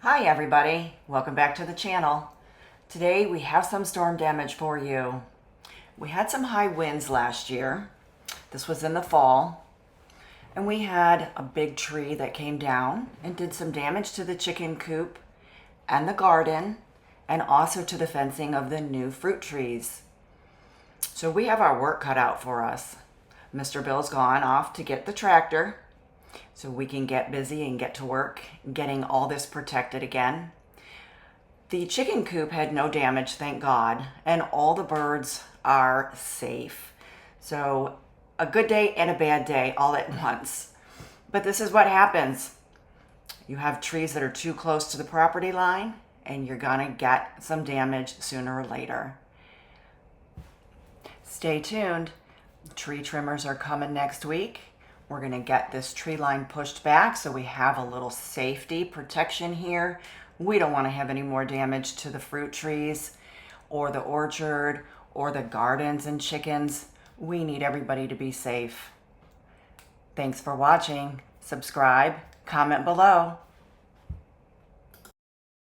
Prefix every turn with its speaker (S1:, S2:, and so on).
S1: Hi everybody, welcome back to the channel. Today we have some storm damage for you. We had some high winds last year. This was in the fall. And we had a big tree that came down and did some damage to the chicken coop and the garden and also to the fencing of the new fruit trees. So we have our work cut out for us. Mr. Bill's gone off to get the tractor so we can get busy and get to work getting all this protected again. The chicken coop had no damage, thank God, and all the birds are safe. So a good day and a bad day all at once. But this is what happens. You have trees that are too close to the property line and you're gonna get some damage sooner or later. Stay tuned. Tree trimmers are coming next week. We're going to get this tree line pushed back so we have a little safety protection here. We don't want to have any more damage to the fruit trees or the orchard or the gardens and chickens. We need everybody to be safe. Thanks for watching. Subscribe, comment below.